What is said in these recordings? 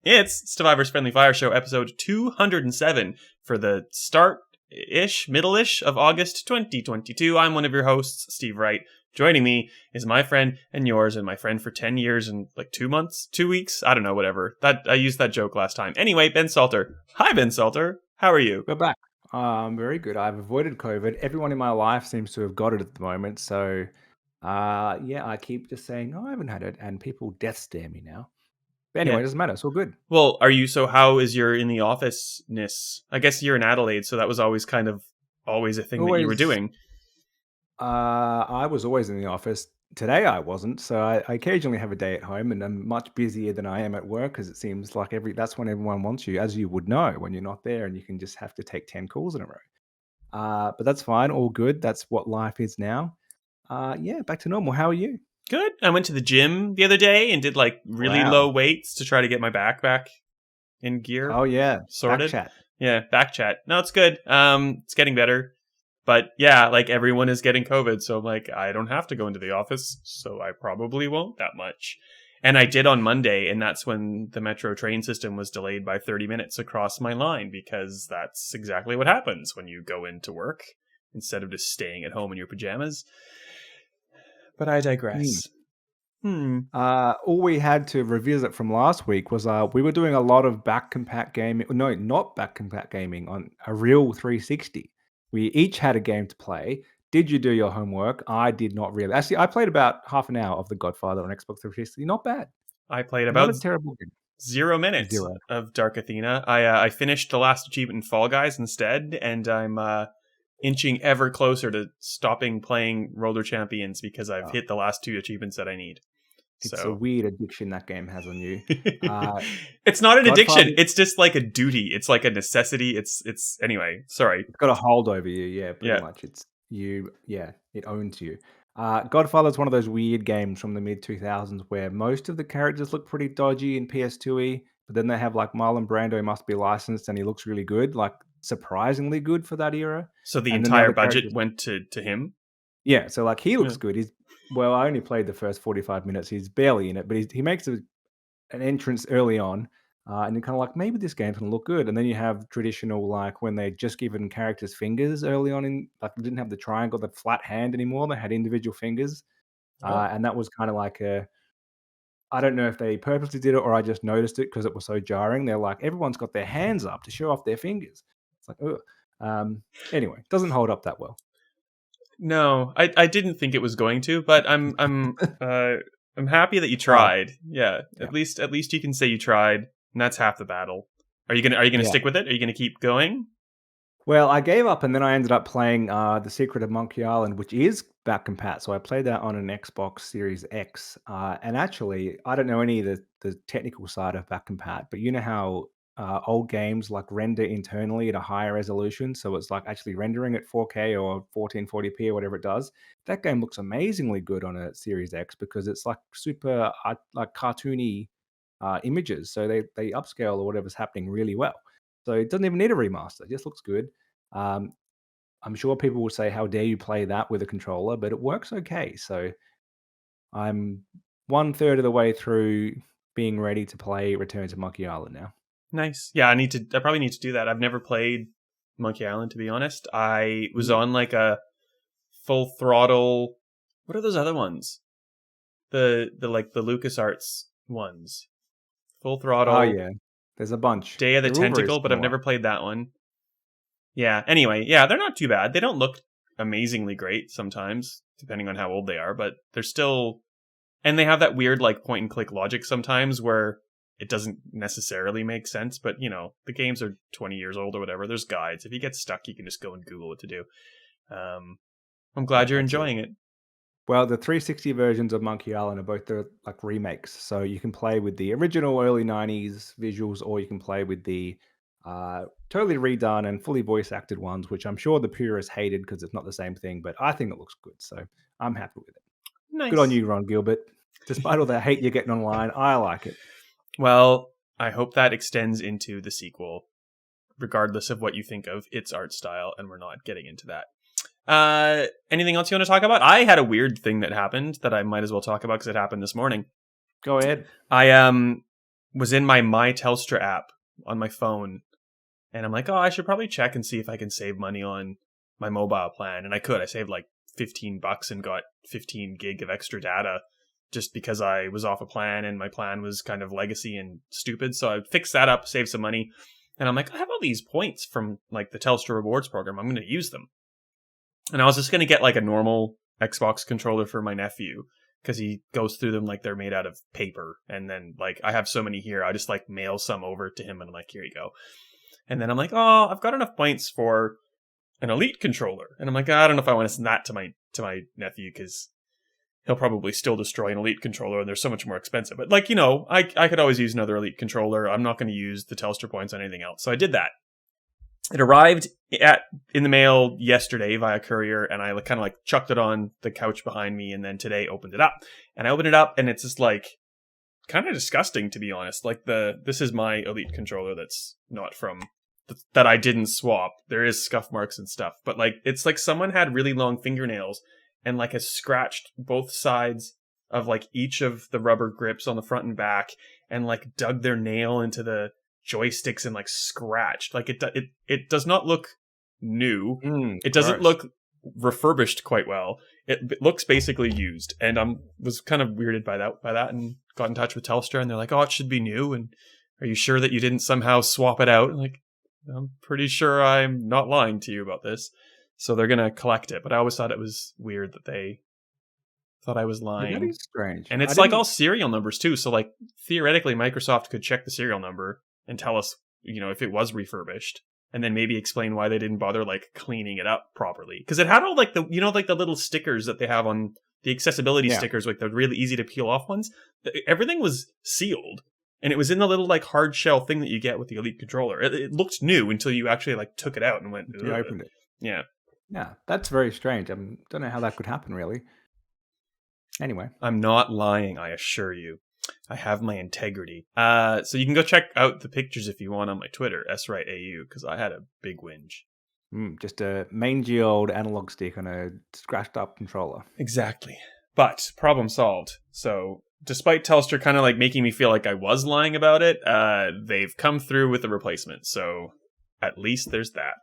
It's Stevivor's Friendly Fire Show, episode 207 for the start-ish, middle-ish of August 2022. I'm one of your hosts, Steve Wright. Joining me is my friend and yours and my friend for 10 years and like 2 months, 2 weeks. I don't know, whatever. I used that joke last time. Anyway, Ben Salter. Hi, Ben Salter. How are you? We're back. I'm very good. I've avoided COVID. Everyone in my life seems to have got it at the moment. So, I keep just saying, I haven't had it. And people death stare me now. But anyway, It doesn't matter. It's all good. Well, how is your in the office-ness? I guess you're in Adelaide, so that was always kind of always a thing that you were doing. I was always in the office. Today I wasn't. So I occasionally have a day at home and I'm much busier than I am at work because it seems like that's when everyone wants you, as you would know, when you're not there and you can just have to take 10 calls in a row. But that's fine. All good. That's what life is now. Back to normal. How are you? Good. I went to the gym the other day and did like really low weights to try to get my back in gear. Oh yeah, sorted. Back chat. Yeah, back chat. No, it's good. It's getting better. But yeah, like everyone is getting COVID, so I'm like, I don't have to go into the office, so I probably won't that much. And I did on Monday, and that's when the metro train system was delayed by 30 minutes across my line, because that's exactly what happens when you go into work instead of just staying at home in your pajamas. But I digress. All we had to revisit from last week was we were doing a lot of back compat gaming. No, not back compat gaming on a real 360. We each had a game to play. Did you do your homework? I did not really. Actually, I played about half an hour of The Godfather on Xbox 360. Not bad. I played about not a terrible game. 0 minutes of Dark Athena. I finished the last achievement in Fall Guys instead, and I'm inching ever closer to stopping playing Roller Champions because I've hit the last 2 achievements that I need. It's a weird addiction that game has on you. It's not an addiction. It's just like a duty. It's like a necessity. It's anyway. Sorry. It's got a hold over you. Yeah, pretty much. It's you. Yeah, it owns you. Godfather's one of those weird games from the mid 2000s where most of the characters look pretty dodgy in PS2y, but then they have like Marlon Brando must be licensed and he looks really good, like surprisingly good for that era. So the entire budget went to him? Yeah, so like he looks good. Well, I only played the first 45 minutes. He's barely in it, but he makes an entrance early on, and you're kind of like, maybe this game's going to look good. And then you have traditional, like, when they just given characters fingers early on in, like, they didn't have the triangle, the flat hand anymore. They had individual fingers. And that was kind of like I don't know if they purposely did it or I just noticed it because it was so jarring. They're like, everyone's got their hands up to show off their fingers. It's like, ugh. Anyway, doesn't hold up that well. No, I didn't think it was going to, but I'm happy that you tried. Yeah. At least you can say you tried, and that's half the battle. Are you gonna stick with it? Are you gonna keep going? Well, I gave up, and then I ended up playing The Secret of Monkey Island, which is back compat. So I played that on an Xbox Series X. And actually, I don't know any of the technical side of back compat, but you know how old games like render internally at a higher resolution, so it's like actually rendering at 4K or 1440p or whatever it does. That game looks amazingly good on a Series X because it's like super like cartoony images, so they upscale or whatever's happening really well. So it doesn't even need a remaster; it just looks good. I'm sure people will say, "How dare you play that with a controller?" But it works okay. So I'm 1/3 of the way through being ready to play Return to Monkey Island now. Nice. Yeah, I probably need to do that. I've never played Monkey Island, to be honest. I was on like a full throttle. What are those other ones? The LucasArts ones. Full throttle. Oh yeah, there's a bunch. Day of the Tentacle, but I've never played that one. Yeah. Anyway, yeah, they're not too bad. They don't look amazingly great sometimes, depending on how old they are, but they're still. And they have that weird like point and click logic sometimes where it doesn't necessarily make sense, but, you know, the games are 20 years old or whatever. There's guides. If you get stuck, you can just go and Google what to do. I'm glad you're enjoying it. Well, the 360 versions of Monkey Island are both like remakes. So you can play with the original early 90s visuals, or you can play with the totally redone and fully voice acted ones, which I'm sure the purists hated because it's not the same thing, but I think it looks good. So I'm happy with it. Nice. Good on you, Ron Gilbert. Despite all the hate you're getting online, I like it. Well, I hope that extends into the sequel, regardless of what you think of its art style, and we're not getting into that. Anything else you want to talk about? I had a weird thing that happened that I might as well talk about because it happened this morning. Go ahead. I was in my Telstra app on my phone, and I'm like, oh, I should probably check and see if I can save money on my mobile plan. And I could. I saved like $15 and got 15 gig of extra data just because I was off a plan and my plan was kind of legacy and stupid. So I fixed that up, saved some money. And I'm like, I have all these points from like the Telstra rewards program. I'm going to use them. And I was just going to get like a normal Xbox controller for my nephew because he goes through them like they're made out of paper. And then like I have so many here, I just like mail some over to him and I'm like, here you go. And then I'm like, oh, I've got enough points for an Elite controller. And I'm like, I don't know if I want to send that to my nephew because he'll probably still destroy an Elite controller and they're so much more expensive. But like, I could always use another Elite controller. I'm not going to use the Telstra points on anything else. So I did that. It arrived in the mail yesterday via courier, and I kind of like chucked it on the couch behind me, and then today opened it up. And I opened it up, and it's just like kind of disgusting, to be honest. Like this is my Elite controller that's not from that I didn't swap. There is scuff marks and stuff, but like it's like someone had really long fingernails and like has scratched both sides of like each of the rubber grips on the front and back, and like dug their nail into the joysticks and like scratched. Like it does not look new. It doesn't look refurbished quite well. It looks basically used, and was kind of weirded by that and got in touch with Telstra, and they're like, oh, it should be new, and are you sure that you didn't somehow swap it out? And like, I'm pretty sure I'm not lying to you about this. So they're gonna collect it, but I always thought it was weird that they thought I was lying. That is strange. And it's like all serial numbers too, so like theoretically Microsoft could check the serial number and tell us, if it was refurbished, and then maybe explain why they didn't bother like cleaning it up properly. Because it had all like the like the little stickers that they have on the accessibility stickers, like the really easy to peel off ones. Everything was sealed, and it was in the little like hard shell thing that you get with the Elite controller. It looked new until you actually like took it out and went. You opened it. Yeah. Yeah, that's very strange. I don't know how that could happen, really. Anyway. I'm not lying, I assure you. I have my integrity. So you can go check out the pictures if you want on my Twitter, SWrightAU, because I had a big whinge. Just a mangy old analog stick on a scratched up controller. Exactly. But problem solved. So despite Telstra kind of like making me feel like I was lying about it, they've come through with a replacement. So at least there's that.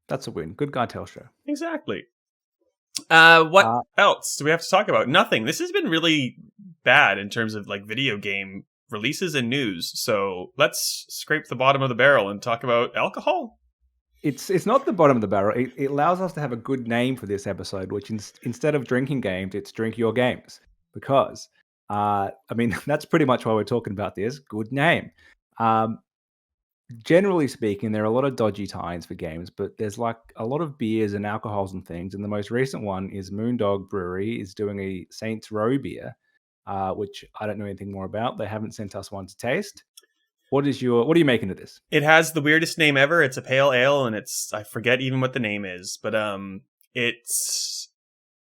That's a win. Good guy, Telstra. Exactly. What else do we have to talk about? Nothing. This has been really bad in terms of like video game releases and news. So let's scrape the bottom of the barrel and talk about alcohol. It's not the bottom of the barrel. It allows us to have a good name for this episode, which instead of drinking games, it's drink your games. Because, that's pretty much why we're talking about this. Good name. Generally speaking, there are a lot of dodgy tie-ins for games, but there's like a lot of beers and alcohols and things. And the most recent one is Moondog Brewery is doing a Saints Row beer, which I don't know anything more about. They haven't sent us one to taste. What are you making of this? It has the weirdest name ever. It's a pale ale, and I forget even what the name is, but it's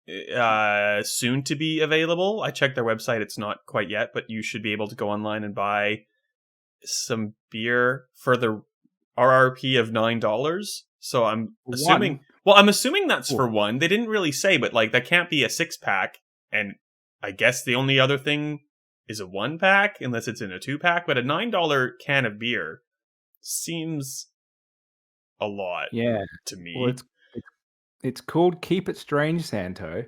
soon to be available. I checked their website; it's not quite yet, but you should be able to go online and buy some beer for the RRP of $9. So I'm assuming. Well, I'm assuming that's for one. They didn't really say, but like that can't be a 6-pack, and I guess the only other thing is a 1-pack, unless it's in a 2-pack. But a $9 can of beer seems a lot. To me. Well, it's called Keep It Strange, Santo.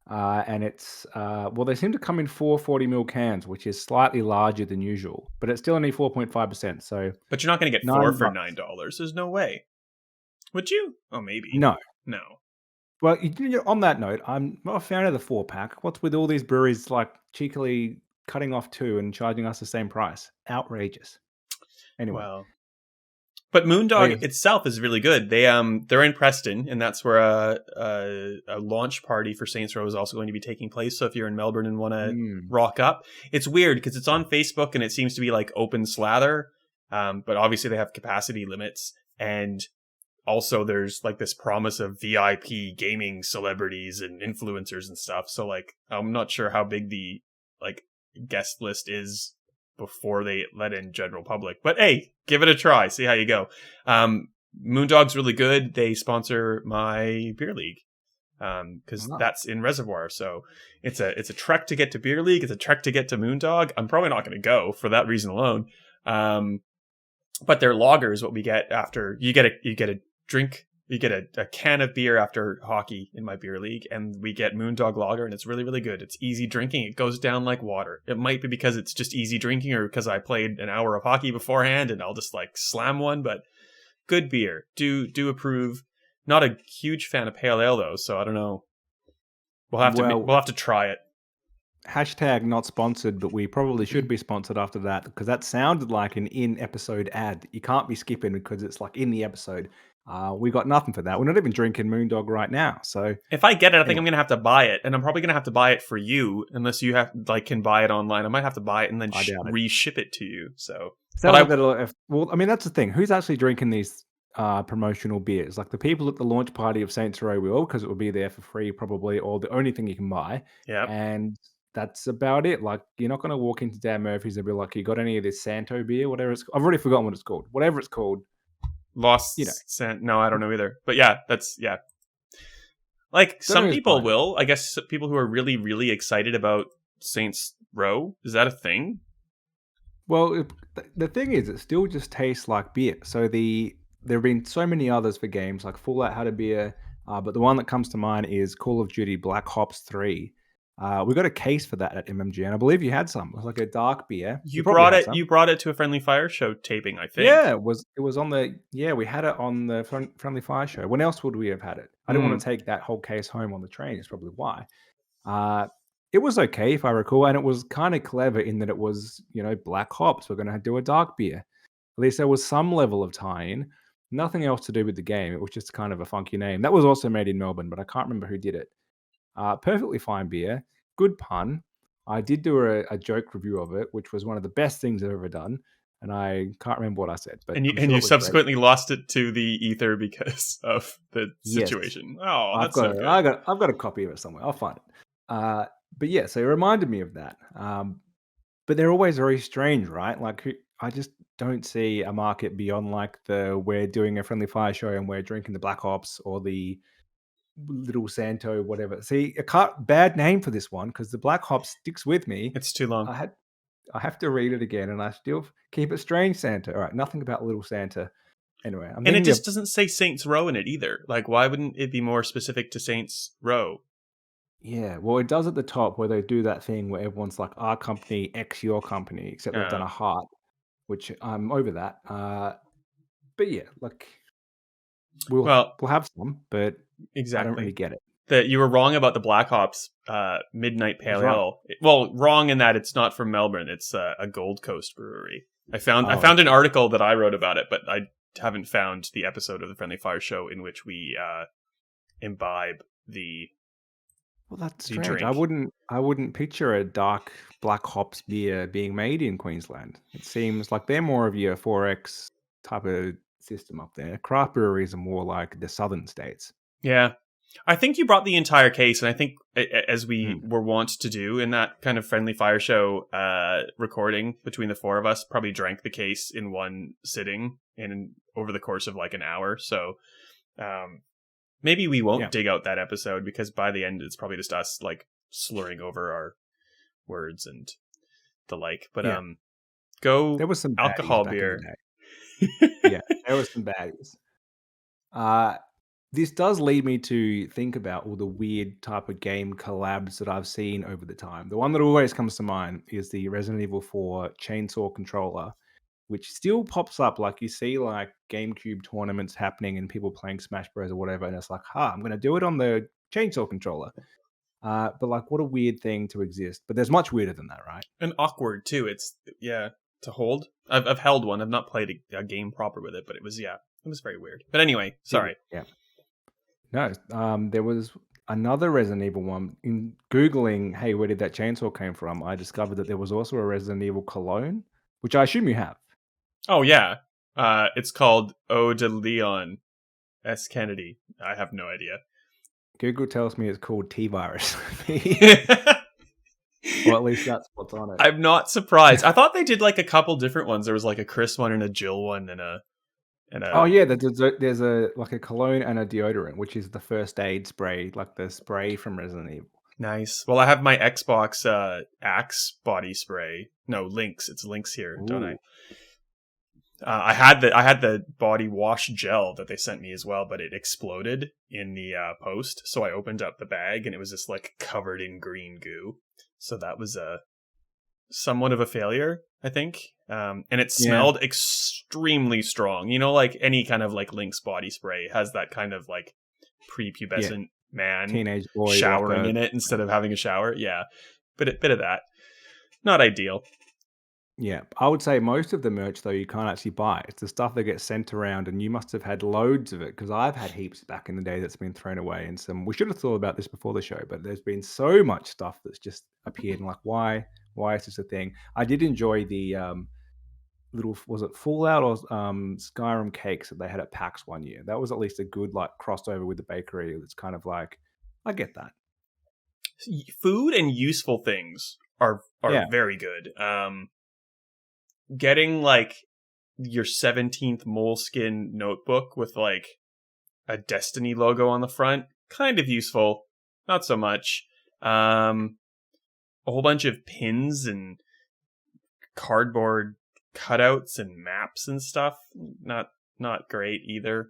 And it's they seem to come in 4 40ml cans, which is slightly larger than usual, but it's still only 4.5%. So, but you're not going to get 4 for $9. There's no way. Would you? Oh, maybe. No. Well, on that note, I'm not a fan of the 4-pack. What's with all these breweries like cheekily cutting off 2 and charging us the same price? Outrageous. Anyway. Well. But Moondog itself is really good. They're in Preston, and that's where a launch party for Saints Row is also going to be taking place. So if you're in Melbourne and want to rock up, it's weird because it's on Facebook and it seems to be like open slather. But obviously they have capacity limits, and also there's like this promise of VIP gaming celebrities and influencers and stuff. So like I'm not sure how big the like guest list is before they let in general public, but hey, give it a try, see how you go. Moondog's really good. They sponsor my beer league because that's in Reservoir, so it's a trek to get to beer league. It's a trek to get to Moondog. I'm probably not going to go for that reason alone, But they're lagers. What we get after you get a drink. You get a can of beer after hockey in my beer league, and we get Moondog Lager, and it's really, really good. It's easy drinking. It goes down like water. It might be because it's just easy drinking, or because I played an hour of hockey beforehand, and I'll just like slam one. But good beer. Do approve. Not a huge fan of pale ale though, so I don't know. We'll have to try it. Hashtag not sponsored, but we probably should be sponsored after that, because that sounded like an in-episode ad. You can't be skipping because it's like in the episode. We got nothing for that. We're not even drinking Moondog right now. So if I get it, I think I'm gonna have to buy it, and I'm probably gonna have to buy it for you, unless you can buy it online. I might have to buy it and then reship it to you. So, well, I mean, that's the thing. Who's actually drinking these promotional beers? Like the people at the launch party of Saints Row will, because it will be there for free probably, or the only thing you can buy. Yeah, and that's about it. Like, you're not going to walk into Dan Murphy's and be like, you got any of this Santo beer, whatever it's... I've already forgotten what it's called. Whatever it's called. Lost, no, I don't know either. But yeah, that's, yeah. Like, some people will. I guess people who are really, really excited about Saints Row. Is that a thing? Well, the thing is, it still just tastes like beer. So there have been so many others for games, like Fallout had a beer, but the one that comes to mind is Call of Duty Black Ops 3. We got a case for that at MMG, and I believe you had some. It was like a dark beer. You brought it to a Friendly Fire Show taping, I think. Yeah, it was on the... Yeah, we had it on the Friendly Fire Show. When else would we have had it? I didn't want to take that whole case home on the train, is probably why. It was okay, if I recall, and it was kind of clever in that it was, black hops. We're going to do a dark beer. At least there was some level of tie-in. Nothing else to do with the game. It was just kind of a funky name. That was also made in Melbourne, but I can't remember who did it. Perfectly fine beer. Good pun. I did do a joke review of it, which was one of the best things I've ever done, and I can't remember what I said. But you subsequently lost it to the ether because of the situation. Yes. Oh, that's so good. I've got a copy of it somewhere. I'll find it. But yeah, so it reminded me of that. But they're always very strange, right? Like, I just don't see a market beyond like we're doing a Friendly Fire Show and we're drinking the Black Ops or the Little Santo, whatever. See, bad name for this one, because the Black Hop sticks with me. It's too long. I have to read it again, and I still keep it strange Santa. All right, nothing about Little Santa. Anyway, and it just doesn't say Saints Row in it either. Like, why wouldn't it be more specific to Saints Row? Yeah, well, it does at the top where they do that thing where everyone's like, our company, X your company, except they've done a heart, which I'm over that. But yeah, like, we'll have some, but exactly. I don't really get it. That you were wrong about the Black Ops Midnight Pale Ale. Well, wrong in that it's not from Melbourne. It's a Gold Coast brewery. I found an article that I wrote about it, but I haven't found the episode of the Friendly Fire Show in which we imbibe the... Well, that's strange. Drink. I wouldn't picture a dark black hops beer being made in Queensland. It seems like they're more of your 4X type of system up there. Craft breweries are more like the southern states. Yeah. I think you brought the entire case, and I think, as we were wont to do in that kind of Friendly Fire Show recording between the four of us, probably drank the case in one sitting and over the course of like an hour. So maybe we won't dig out that episode, because by the end it's probably just us like slurring over our words and the like. But there was some alcohol beer. Yeah, there was some baddies. This does lead me to think about all the weird type of game collabs that I've seen over the time. The one that always comes to mind is the Resident Evil 4 chainsaw controller, which still pops up. Like, you see like GameCube tournaments happening and people playing Smash Bros or whatever, and it's like, I'm going to do it on the chainsaw controller. But like, what a weird thing to exist. But there's much weirder than that, right? And awkward too. It's to hold. I've held one. I've not played a game proper with it, but it was very weird. But anyway, sorry. Yeah. No, there was another Resident Evil one. In Googling, hey, where did that chainsaw came from? I discovered that there was also a Resident Evil cologne, which I assume you have. Oh, yeah. It's called Eau de Leon S. Kennedy. I have no idea. Google tells me it's called T-Virus. Or at least that's what's on it. I'm not surprised. I thought they did like a couple different ones. There was like a Chris one and a Jill one and a... Oh yeah, there's a like a cologne and a deodorant, which is the first aid spray, like the spray from Resident Evil. Nice. Well, I have my Xbox Axe body spray. No, Lynx. It's Lynx here, don't I? I had the body wash gel that they sent me as well, but it exploded in the post. So I opened up the bag and it was just like covered in green goo. So that was somewhat of a failure, I think. And it smelled extremely strong. You know, like any kind of like Lynx body spray has that kind of like prepubescent man teenage boy showering in it instead of having a shower. Yeah, bit of that. Not ideal. Yeah, I would say most of the merch though you can't actually buy. It's the stuff that gets sent around, and you must have had loads of it because I've had heaps back in the day that's been thrown away. And some we should have thought about this before the show, but there's been so much stuff that's just appeared. And like, why is this a thing? I did enjoy the little was it Fallout or Skyrim cakes that they had at PAX one year. That was at least a good like crossover with the bakery. It's kind of like I get that. Food and useful things are very good. Getting like your 17th moleskin notebook with like a Destiny logo on the front, kind of useful, not so much. A whole bunch of pins and cardboard cutouts and maps and stuff, not great either.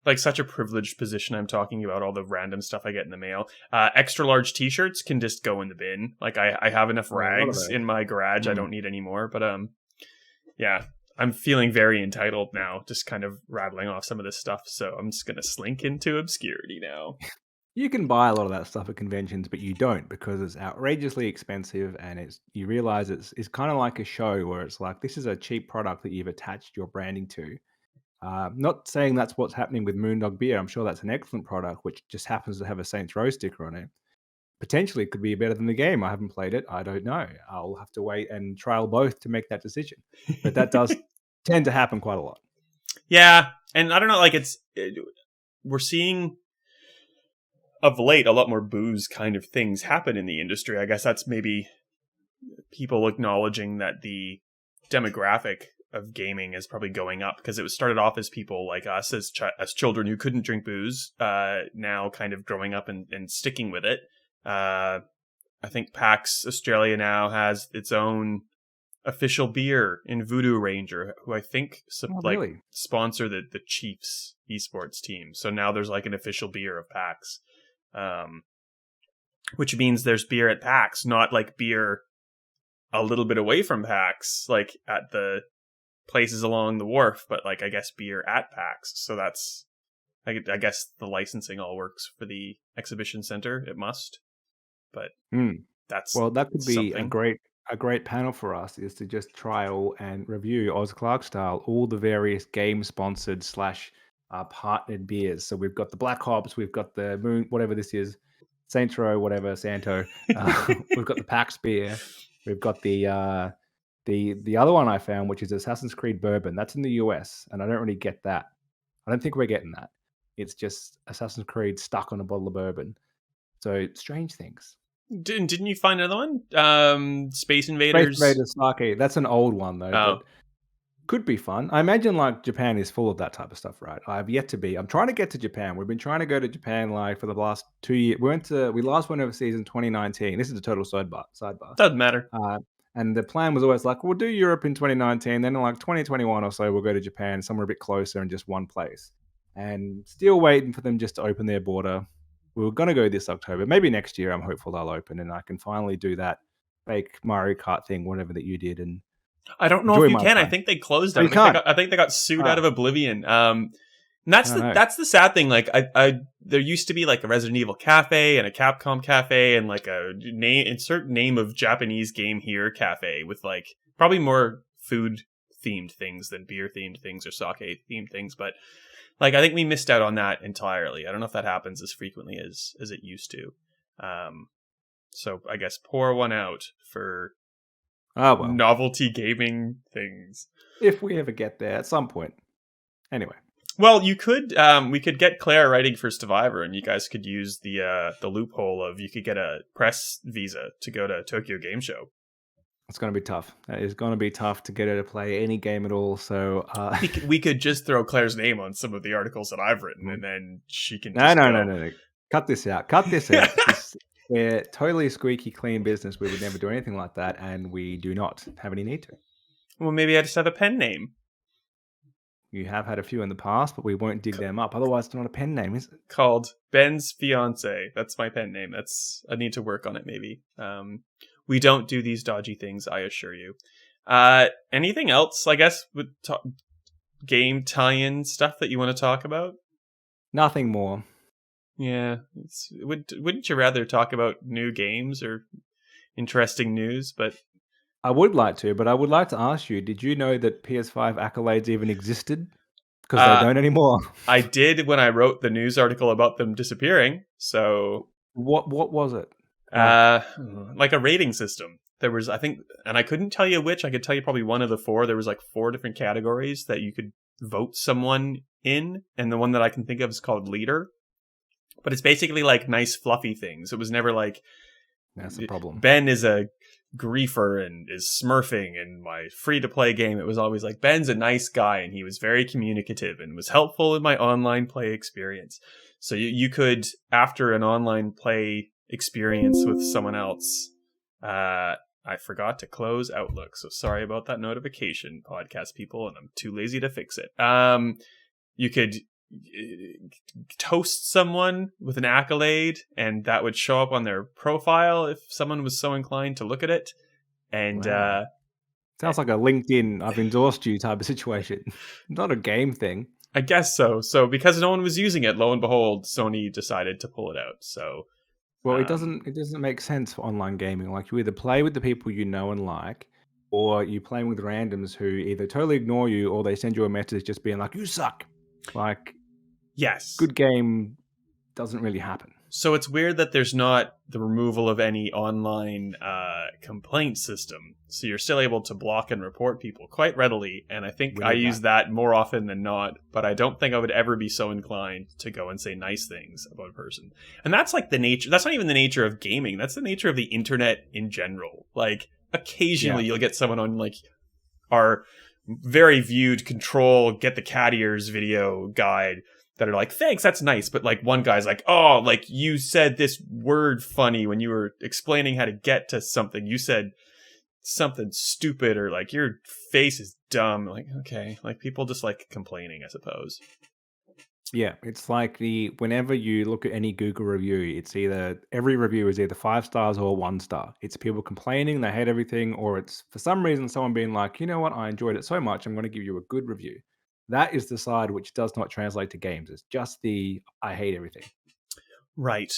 Like such a privileged position I'm talking about all the random stuff I get in the mail. Extra large t-shirts can just go in the bin. Like I have enough rags in my garage. I don't need any more, but yeah, I'm feeling very entitled now, just kind of rattling off some of this stuff. So I'm just going to slink into obscurity now. You can buy a lot of that stuff at conventions, but you don't because it's outrageously expensive, and you realize it's kind of like a show where it's like this is a cheap product that you've attached your branding to. Not saying that's what's happening with Moondog beer. I'm sure that's an excellent product, which just happens to have a Saints Row sticker on it. Potentially, it could be better than the game. I haven't played it. I don't know. I'll have to wait and trial both to make that decision. But that does tend to happen quite a lot. Yeah, and I don't know. Like we're seeing of late a lot more booze kind of things happen in the industry. I guess that's maybe people acknowledging that the demographic of gaming is probably going up because it was started off as people like us as children who couldn't drink booze, now kind of growing up and sticking with it. I think PAX Australia now has its own official beer in Voodoo Ranger, who I think really? sponsor the Chiefs esports team. So now there's like an official beer of PAX, which means there's beer at PAX, not like beer a little bit away from PAX, like at the places along the wharf, but like I guess beer at PAX. So that's I guess the licensing all works for the exhibition center. It must. But that's that could be something. a great panel for us is to just trial and review Oz Clark style all the various game sponsored / partnered beers. So we've got the Black Hops, we've got the Moon, whatever this is, Saints Row, whatever Santo. We've got the PAX beer. We've got the other one I found, which is Assassin's Creed Bourbon. That's in the US, and I don't really get that. I don't think we're getting that. It's just Assassin's Creed stuck on a bottle of bourbon. So strange things. Didn't you find another one? Space Invaders. Space Invaders Sake. That's an old one though. Oh. But could be fun. I imagine like Japan is full of that type of stuff, right? I've yet to be. I'm trying to get to Japan. We've been trying to go to Japan like for the last 2 years. We last went overseas in 2019. This is a total sidebar. Doesn't matter. And the plan was always like, we'll do Europe in 2019. Then in like 2021 or so, we'll go to Japan, somewhere a bit closer in just one place. And still waiting for them just to open their border. We were going to go this October. Maybe next year, I'm hopeful they'll open and I can finally do that fake Mario Kart thing, whatever that you did. And I don't know if you can. I think they closed them. I think they got sued out of oblivion. And that's the sad thing. Like there used to be like a Resident Evil cafe and a Capcom cafe and like a insert name of Japanese game here cafe with like probably more food themed things than beer themed things or sake themed things. But like I think we missed out on that entirely. I don't know if that happens as frequently as it used to. So I guess pour one out for novelty gaming things. If we ever get there at some point. Anyway. Well, you could we could get Claire writing for Stevivor and you guys could use the loophole of you could get a press visa to go to Tokyo Game Show. It's going to be tough. It's going to be tough to get her to play any game at all. So we could just throw Claire's name on some of the articles that I've written, and then she can. No. Cut this out. We're totally squeaky clean business. We would never do anything like that, and we do not have any need to. Well, maybe I just have a pen name. You have had a few in the past, but we won't dig them up. Otherwise, it's not a pen name, is it? Called Ben's Fiance. That's my pen name. I need to work on it, maybe. We don't do these dodgy things, I assure you. Anything else, I guess, with game tie-in stuff that you want to talk about? Nothing more. Yeah. Wouldn't you rather talk about new games or interesting news? But I would like to, but I would like to ask you, did you know that PS5 Accolades even existed? Because they don't anymore. I did when I wrote the news article about them disappearing. So what was it? Like a rating system. There was, I think, and I couldn't tell you which. I could tell you probably one of the four. There was like 4 different categories that you could vote someone in, and the one that I can think of is called leader. But it's basically like nice fluffy things. It was never like, that's the problem. Ben is a griefer and is smurfing in my free-to-play game. It was always like, Ben's a nice guy and he was very communicative and was helpful in my online play experience. So you could, after an online play experience with someone else, I forgot to close Outlook, so sorry about that notification, podcast people, and I'm too lazy to fix it. You could toast someone with an accolade, and that would show up on their profile if someone was so inclined to look at it. And wow. Sounds like a LinkedIn, I've endorsed you type of situation. Not a game thing. I guess so. So because no one was using it, lo and behold, Sony decided to pull it out. So well, it doesn't make sense for online gaming. Like, you either play with the people you know and like, or you playing with randoms who either totally ignore you or they send you a message just being like, you suck. Like, yes, good game doesn't really happen. So it's weird that there's not the removal of any online complaint system. So you're still able to block and report people quite readily. And I think I use that more often than not. But I don't think I would ever be so inclined to go and say nice things about a person. And that's like the nature. That's not even the nature of gaming. That's the nature of the internet in general. Like, occasionally you'll get someone on like our very viewed Control Get the Cat Ears video guide that are like, thanks, that's nice. But like one guy's like, oh, like you said this word funny when you were explaining how to get to something. You said something stupid, or like your face is dumb. Like, okay, like people just like complaining, I suppose. Yeah, it's like whenever you look at any Google review, it's either every review is either 5 stars or 1 star. It's people complaining, they hate everything, or it's for some reason someone being like, you know what, I enjoyed it so much, I'm going to give you a good review. That is the side which does not translate to games. It's just the I hate everything. Right.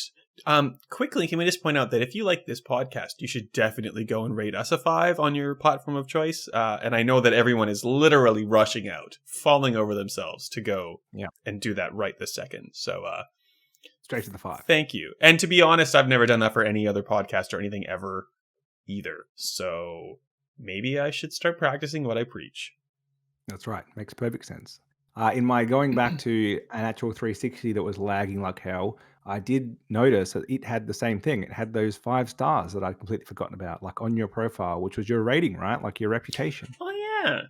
Quickly, can we just point out that if you like this podcast, you should definitely go and rate us a 5 on your platform of choice. And I know that everyone is literally rushing out, falling over themselves to go and do that right this second. So straight to the 5. Thank you. And to be honest, I've never done that for any other podcast or anything ever either. So maybe I should start practicing what I preach. That's right. Makes perfect sense. In my going back to an actual 360 that was lagging like hell, I did notice that it had the same thing. It had those 5 stars that I'd completely forgotten about, like on your profile, which was your rating, right? Like your reputation. Oh, yeah.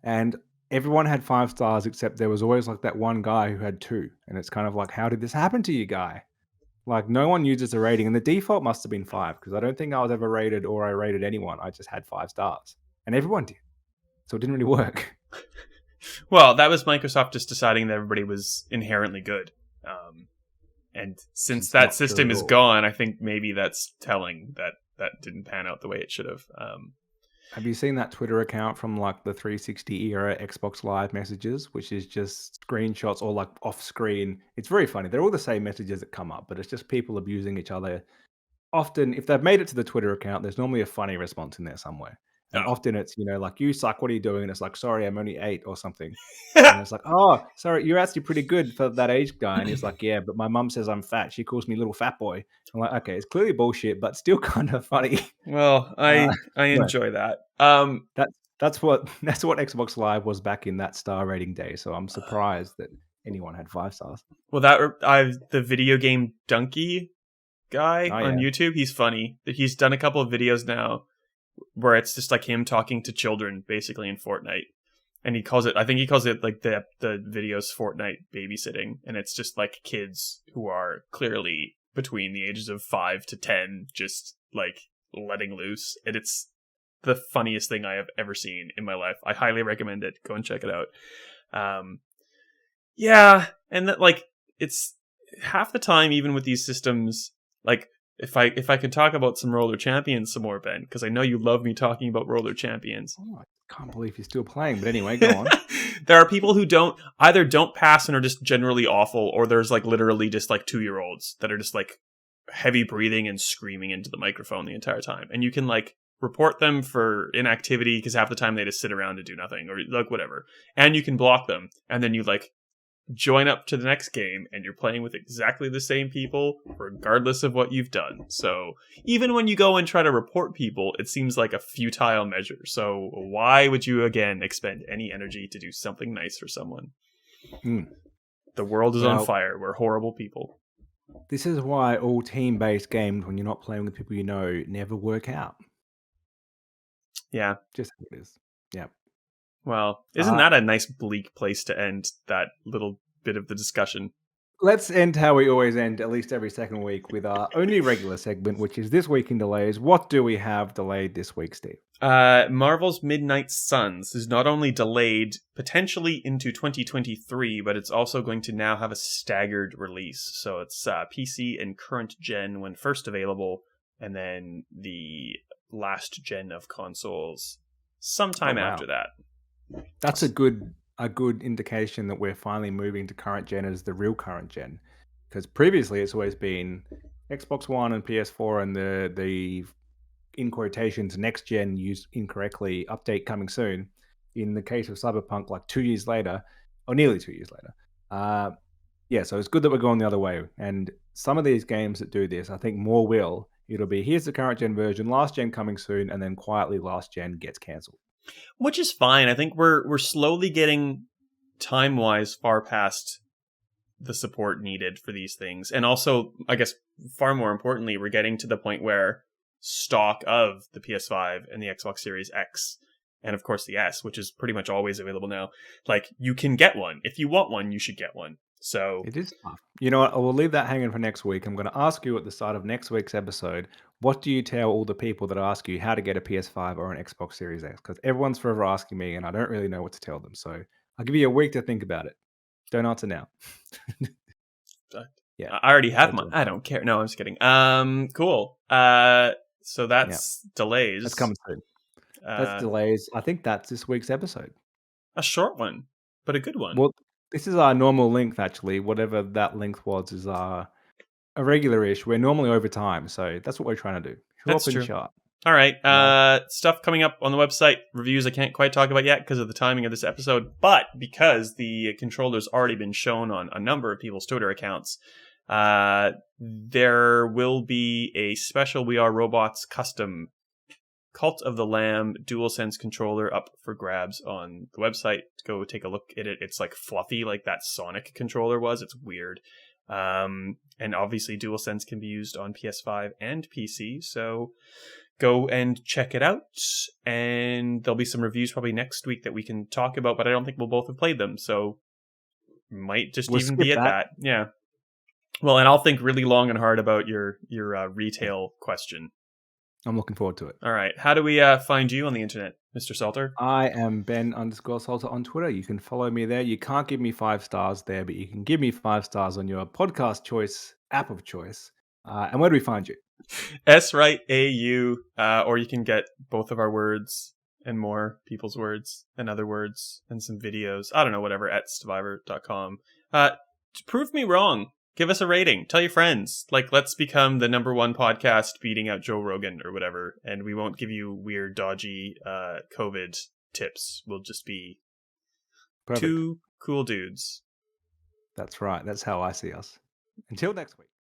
And everyone had 5 stars, except there was always like that one guy who had 2. And it's kind of like, how did this happen to you, guy? Like, no one uses a rating. And the default must have been 5, because I don't think I was ever rated or I rated anyone. I just had 5 stars. And everyone did. So it didn't really work. Well, that was Microsoft just deciding that everybody was inherently good. And since that system is gone, I think maybe that's telling that that didn't pan out the way it should have. Have you seen that Twitter account from like the 360 era Xbox Live messages, which is just screenshots or like off screen? It's very funny. They're all the same messages that come up, but it's just people abusing each other. Often, if they've made it to the Twitter account, there's normally a funny response in there somewhere. And often it's, like, you suck, what are you doing? And it's like, sorry, I'm only 8 or something. And it's like, oh, sorry, you're actually pretty good for that age guy. And he's like, yeah, but my mum says I'm fat. She calls me little fat boy. I'm like, okay, it's clearly bullshit, but still kind of funny. Well, I enjoy that. That's what Xbox Live was back in that star rating day. So I'm surprised that anyone had 5 stars. Well, the video game Donkey guy on YouTube, he's funny. He's done a couple of videos now where it's just like him talking to children basically in Fortnite, and he calls it like the videos Fortnite babysitting, and it's just like kids who are clearly between the ages of 5 to 10 just like letting loose, and it's the funniest thing I have ever seen in my life. I highly recommend it. Go and check it out. Yeah, and that, like, it's half the time, even with these systems, like, if I could talk about some Roller Champions some more, Ben, because I know you love me talking about Roller Champions. Oh, I can't believe you're still playing, but anyway, go on. There are people who don't pass and are just generally awful, or there's like literally just like 2-year-olds that are just like heavy breathing and screaming into the microphone the entire time, and you can like report them for inactivity because half the time they just sit around and do nothing or like whatever, and you can block them, and then you like join up to the next game and you're playing with exactly the same people regardless of what you've done. So even when you go and try to report people, it seems like a futile measure. So why would you again expend any energy to do something nice for someone? The world is on fire. We're horrible people. This is why all team-based games, when you're not playing with people you know, never work out. Yeah. Just how it is. Yeah. Well, isn't that a nice bleak place to end that little bit of the discussion? Let's end how we always end, at least every second week, with our only regular segment, which is This Week in Delays. What do we have delayed this week, Steve? Marvel's Midnight Suns is not only delayed potentially into 2023, but it's also going to now have a staggered release. So it's PC and current gen when first available, and then the last gen of consoles sometime after that. That's a good indication that we're finally moving to current gen as the real current gen, because previously it's always been Xbox One and PS4 and the in quotations next gen used incorrectly, update coming soon. In the case of Cyberpunk, like 2 years later, or nearly 2 years later. Yeah, so it's good that we're going the other way. And some of these games that do this, I think more will. It'll be here's the current gen version, last gen coming soon, and then quietly last gen gets cancelled. Which is fine. I think we're slowly getting time-wise far past the support needed for these things. And also, I guess, far more importantly, we're getting to the point where stock of the PS5 and the Xbox Series X, and of course the S, which is pretty much always available now, like, you can get one. If you want one, you should get one. So it is tough. You know what? I will leave that hanging for next week. I'm going to ask you at the start of next week's episode, what do you tell all the people that ask you how to get a PS5 or an Xbox Series X? Because everyone's forever asking me, and I don't really know what to tell them. So I'll give you a week to think about it. Don't answer now. Yeah, I already have mine. I don't care. No, I'm just kidding. Cool. So that's delays. That's coming soon. That's delays. I think that's this week's episode. A short one, but a good one. Well, this is our normal length, actually. Whatever that length was is a regular-ish. We're normally over time, so that's what we're trying to do. That's true. All right. Stuff coming up on the website. Reviews I can't quite talk about yet because of the timing of this episode, but because the controller's already been shown on a number of people's Twitter accounts, there will be a special We Are Robots custom Cult of the Lamb DualSense controller up for grabs on the website. Go take a look at it. It's like fluffy, like that Sonic controller was. It's weird. And obviously DualSense can be used on PS5 and PC, so go and check it out. And there'll be some reviews probably next week that we can talk about, but I don't think we'll both have played them, so might just even be at that. Yeah. Well, and I'll think really long and hard about your retail question. I'm looking forward to it. All right. How do we find you on the internet, Mr. Salter? I am Ben_Salter on Twitter. You can follow me there. You can't give me 5 stars there, but you can give me 5 stars on your podcast choice, app of choice. And where do we find you? Wright AU, or you can get both of our words and more people's words and other words and some videos. I don't know, whatever, at Stevivor.com. To prove me wrong. Give us a rating. Tell your friends. Like, let's become the #1 podcast beating out Joe Rogan or whatever. And we won't give you weird, dodgy COVID tips. We'll just be two cool dudes. That's right. That's how I see us. Until next week.